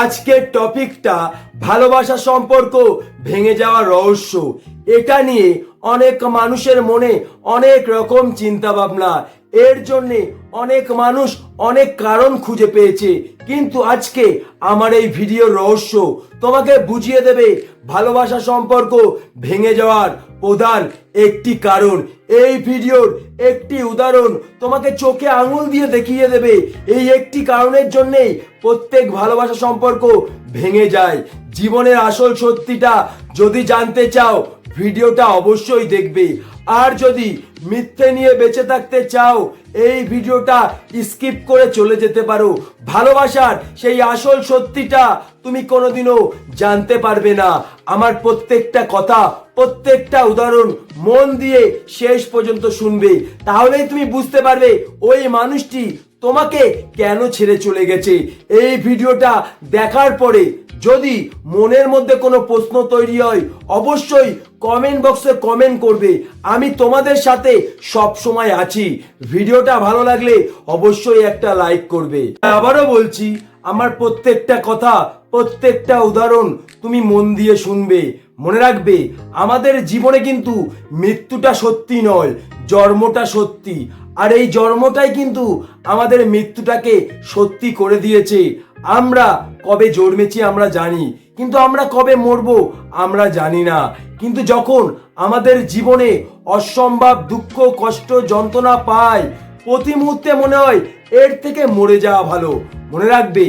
আজকের টপিকটা ভালোবাসা সম্পর্ক ভেঙে যাওয়ার রহস্য। এটা নিয়ে অনেক মানুষের মনে অনেক রকম চিন্তা ভাবনা, এর জন্য অনেক মানুষ অনেক কারণ খুঁজে পেয়েছে। কিন্তু আজকে আমার এই ভিডিওর রহস্য তোমাকে বুঝিয়ে দেবে ভালোবাসা সম্পর্ক ভেঙে যাওয়ার প্রধান একটি কারণ। এই ভিডিওর একটি উদাহরণ তোমাকে চোখে আঙুল দিয়ে দেখিয়ে দেবে এই একটি কারণের জন্যেই প্রত্যেক ভালোবাসা সম্পর্ক ভেঙে যায়। জীবনের আসল সত্যিটা যদি জানতে চাও ভিডিওটা অবশ্যই দেখবে, আর যদি মিথ্যে নিয়ে বেঁচে থাকতে চাও এই ভিডিওটা স্কিপ করে চলে যেতে পারো। ভালোবাসার সেই আসল সত্যিটা তুমি কোনোদিনও জানতে পারবে না। আমার প্রত্যেকটা কথা, প্রত্যেকটা উদাহরণ মন দিয়ে শেষ পর্যন্ত শুনবে, তাহলেই তুমি বুঝতে পারবে ওই মানুষটি তোমাকে কেন ছেড়ে চলে গেছে। এই ভিডিওটা দেখার পরে যদি মনের মধ্যে কোনো প্রশ্ন তৈরি হয় অবশ্যই কমেন্ট বক্সে কমেন্ট করবে, আমি তোমাদের সাথে সব সময় আছি। ভিডিওটা ভালো লাগলে অবশ্যই একটা লাইক করবে। আবারও বলছি, আমার প্রত্যেকটা কথা, প্রত্যেকটা উদাহরণ তুমি মন দিয়ে শুনবে। মনে রাখবে আমাদের জীবনে কিন্তু মৃত্যুটা সত্যি নয়, জন্মটা সত্যি। আর এই জন্মটাই কিন্তু আমাদের মৃত্যুটাকে সত্যি করে দিয়েছে। আমরা কবে জন্মেছি আমরা জানি, কিন্তু আমরা কবে মরবো আমরা জানি না। কিন্তু যখন আমাদের জীবনে অসম্ভব দুঃখ, কষ্ট, যন্ত্রণা পাই, প্রতি মুহূর্তে মনে হয় এর থেকে মরে যাওয়া ভালো। মনে রাখবে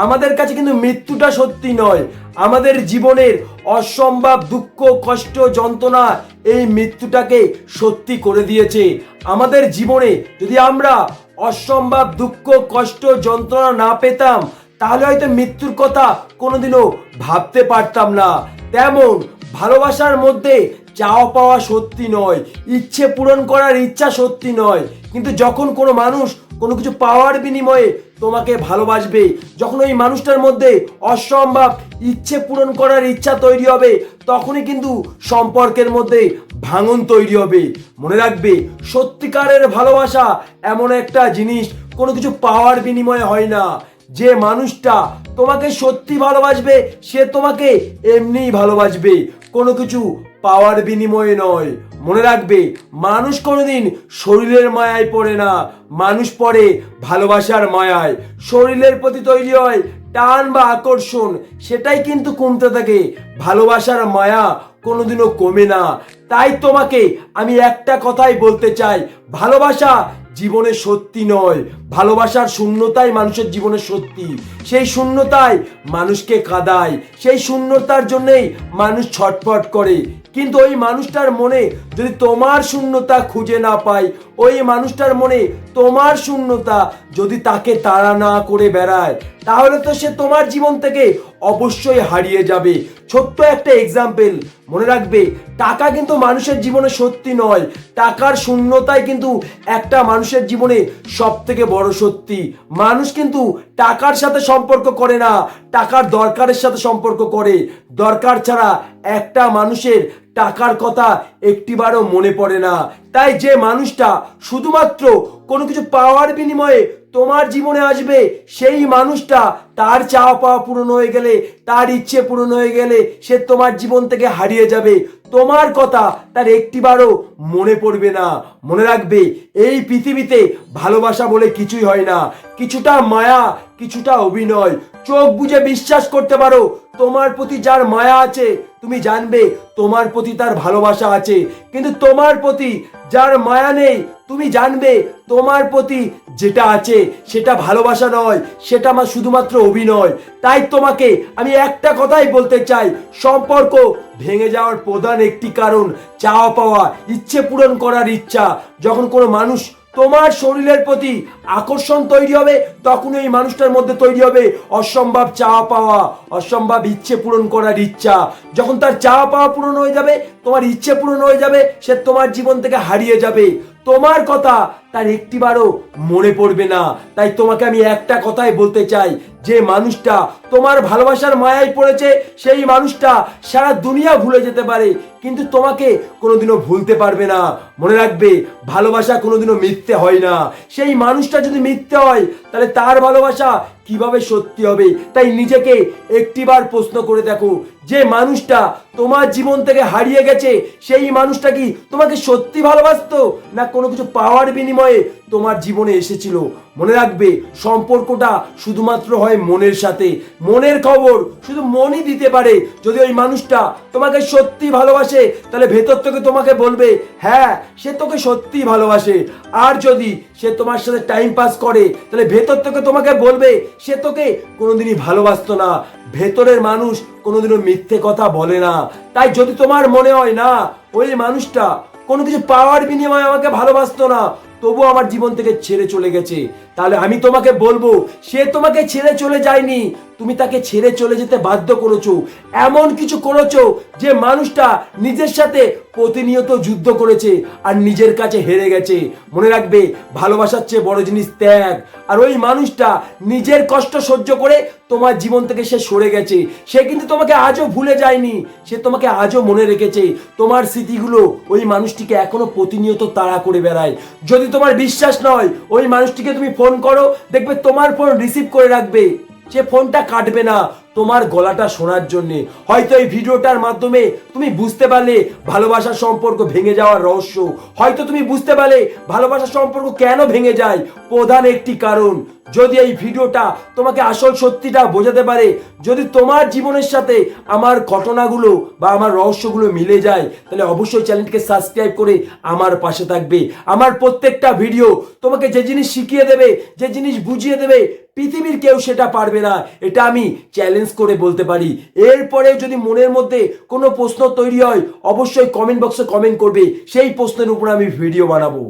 আমাদের কাছে কিন্তু মৃত্যুটা সত্যি নয়, আমাদের জীবনের অসম্ভব দুঃখ, কষ্ট, যন্ত্রণা এই মৃত্যুটাকে সত্যি করে দিয়েছে। আমাদের জীবনে যদি আমরা অসম্ভব দুঃখ, কষ্ট, যন্ত্রণা না পেতাম তাহলে হয়তো মৃত্যুর কথা কোনোদিনও ভাবতে পারতাম না। তেমন ভালোবাসার মধ্যে চাওয়া পাওয়া সত্যি নয়, ইচ্ছে পূরণ করার ইচ্ছা সত্যি নয়। কিন্তু যখন কোনো মানুষ কোনো কিছু পাওয়ার বিনিময়ে তোমাকে ভালোবাসবে, যখন ওই মানুষটার মধ্যে অসম্ভব ইচ্ছে পূরণ করার ইচ্ছা তৈরি হবে, তখনই কিন্তু সম্পর্কের মধ্যে ভাঙন তৈরি হবে। মনে রাখবে সত্যিকারের ভালোবাসা এমন একটা জিনিস কোনো কিছু পাওয়ার বিনিময়ে হয় না। যে মানুষটা তোমাকে সত্যি ভালোবাসবে সে তোমাকে এমনিই ভালোবাসবে, কোনো কিছু পাওয়ার বিনিময়ে নয়। মনে রাখবে মানুষ কোনোদিন শরীরের মায়ায় পড়ে না, মানুষ পড়ে ভালোবাসার মায়ায়। শরীরের প্রতি তৈরি হয় টান বা আকর্ষণ, সেটাই কিন্তু কমতে থাকে, ভালোবাসার মায়া কোনোদিনও কমে না। তাই তোমাকে আমি একটা কথাই বলতে চাই, ভালোবাসা জীবনে সত্যি নয়, ভালোবাসার শূন্যতাই মানুষের জীবনে সত্যি। সেই শূন্যতায় মানুষকে কাঁদায়, সেই শূন্যতার জন্যই মানুষ ছটফট করে। কিন্তু ওই মানুষটার মনে যদি তোমার শূন্যতা খুঁজে না পায়, ওই মানুষটার মনে তোমার শূন্যতা যদি তাকে তাড়া না করে বেড়ায়, তাহলে তো সে তোমার জীবন থেকে অবশ্যই হারিয়ে যাবে। ছোট্ট একটা এক্সাম্পল, মনে রাখবে টাকা কিন্তু মানুষের জীবনে সত্যি নয়, টাকার শূন্যতাই কিন্তু একটা মানুষের জীবনে সব থেকে বড় সত্যি। মানুষ কিন্তু টাকার সাথে সম্পর্ক করে না, টাকার দরকারের সাথে সম্পর্ক করে। দরকার ছাড়া একটা মানুষের টাকার কথা একটিবারও মনে পড়ে না। তাই যে মানুষটা শুধুমাত্র কোনো কিছু পাওয়ার বিনিময়ে তোমার জীবনে আসবে, সেই মানুষটা তার চাওয়া পাওয়া পূরণ হয়ে গেলে, তার ইচ্ছে পূরণ হয়ে গেলে সে তোমার জীবন থেকে হারিয়ে যাবে। তোমার কথা তার একটিবারও মনে পড়বে না। মনে রাখবে এই পৃথিবীতে ভালোবাসা বলে কিছুই হয় না, কিছুটা মায়া, কিছুটা অভিনয়। চোখ বুজে বিশ্বাস করতে পারো তোমার প্রতি যার মায়া আছে তুমি জানবে তোমার প্রতি তার ভালোবাসা আছে। কিন্তু তোমার প্রতি যার মায়া নেই তুমি জানবে তোমার প্রতি যেটা আছে সেটা ভালোবাসা নয়, সেটা আমার শুধুমাত্র অভিনয়। তাই তোমাকে আমি একটা কথাই বলতে চাই, সম্পর্ক ভেঙে যাওয়ার প্রধান একটি কারণ চাওয়া পাওয়া, ইচ্ছে পূরণ করার ইচ্ছা। যখন কোনো মানুষ তোমার শরীরের প্রতি আকর্ষণ তৈরি হবে, তখন এই মানুষটার মধ্যে তৈরি হবে অসম্ভব চাওয়া পাওয়া, অসম্ভব ইচ্ছে পূরণ করার ইচ্ছা। যখন তার চাওয়া পাওয়া পূরণ হয়ে যাবে, তোমার ইচ্ছে পূরণ হয়ে যাবে, সে তোমার জীবন থেকে হারিয়ে যাবে। তোমার কথা তার একটিবারও মনে পড়বে না। তাই তোমাকে আমি একটা কথাই বলতে চাই, যে মানুষটা তোমার ভালোবাসার মায়ায় পড়েছে সেই মানুষটা সারা দুনিয়া ভুলে যেতে পারে, কিন্তু তোমাকে কোনোদিনও ভুলতে পারবে না। মনে রাখবে ভালোবাসা কোনোদিনও মিথ্যে হয় না। সেই মানুষটা যদি মিথ্যে হয় তাহলে তার ভালোবাসা কিভাবে সত্যি হবে। তাই নিজেকে একটিবার প্রশ্ন করে দেখো, যে মানুষটা তোমার জীবন থেকে হারিয়ে গেছে সেই মানুষটা কি তোমাকে সত্যি ভালোবাসতো, না কোনো কিছু পাওয়ার বিনিময়ে তোমার জীবনে এসেছিল? মনে রাখবে, সম্পর্কটা শুধুমাত্র হয় মনের সাথে। মনের খবর শুধু মনই দিতে পারে। যদি ওই মানুষটা তোমাকে সত্যি ভালোবাসে তাহলে ভেতর থেকে তোমাকে বলবে হ্যাঁ সে তোকে সত্যি ভালোবাসে। আর যদি সে তোমার সাথে টাইম পাস করে তাহলে ভেতর থেকে তোমাকে বলবে সে তোকে কোনোদিনই ভালোবাসতো না। ভেতরের মানুষ কোনোদিনও মিথ্যে কথা বলে না। তাই যদি তোমার মনে হয় না ওই মানুষটা কোনো কিছু পাওয়ার বিনিময়ে আমাকে ভালোবাসতো না, তবু আমার জীবন থেকে ছেড়ে চলে গেছে, তাহলে আমি তোমাকে বলবো সে তোমাকে ছেড়ে চলে যায়নি, তুমি তাকে ছেড়ে চলে যেতে বাধ্য করেছো। এমন কিছু করেছো যে মানুষটা নিজের সাথে প্রতিনিয়ত যুদ্ধ করেছে আর নিজের কাছে হেরে গেছে। মনে রাখবে, ভালোবাসার চেয়ে বড় জিনিস ত্যাগ। আর ওই মানুষটা নিজের কষ্ট সহ্য করে তোমার জীবন থেকে সে সরে গেছে। সে কিন্তু তোমাকে আজও ভুলে যায়নি, সে তোমাকে আজও মনে রেখেছে। তোমার স্মৃতিগুলো ওই মানুষটিকে এখনো প্রতিনিয়ত তাড়া করে বেড়ায়। যদি তোমার বিশ্বাস নয়, ওই মানুষটিকে তুমি ফোন করো, দেখবে তোমার ফোন রিসিভ করে রাখবে, সে ফোনটা কাটবে না তোমার গলাটা শোনার জন্য। হয়তো এই ভিডিওটার মাধ্যমে তুমি বুঝতে পারলে ভালোবাসার সম্পর্ক ভেঙে যাওয়ার রহস্য। হয়তো তুমি বুঝতে পারলে ভালোবাসার সম্পর্ক কেন ভেঙে যায়। প্রধান একটি কারণ, যদি এই ভিডিওটা তোমাকে আসল সত্যিটা বোঝাতে পারে, যদি তোমার জীবনের সাথে আমার ঘটনাগুলো বা আমার রহস্যগুলো মিলে যায়, তাহলে অবশ্যই চ্যানেলটিকে সাবস্ক্রাইব করে আমার পাশে থাকবে। আমার প্রত্যেকটা ভিডিও তোমাকে যে জিনিস শিখিয়ে দেবে, যে জিনিস বুঝিয়ে দেবে, পৃথিবীর কেউ সেটা পারবে না, এটা আমি চ্যালেঞ্জ করে বলতে পারি। এরপরে যদি মনের মধ্যে কোনো প্রশ্ন তৈরি হয়, অবশ্যই কমেন্ট বক্সে কমেন্ট করবে, সেই প্রশ্নের উপর আমি ভিডিও বানাবো।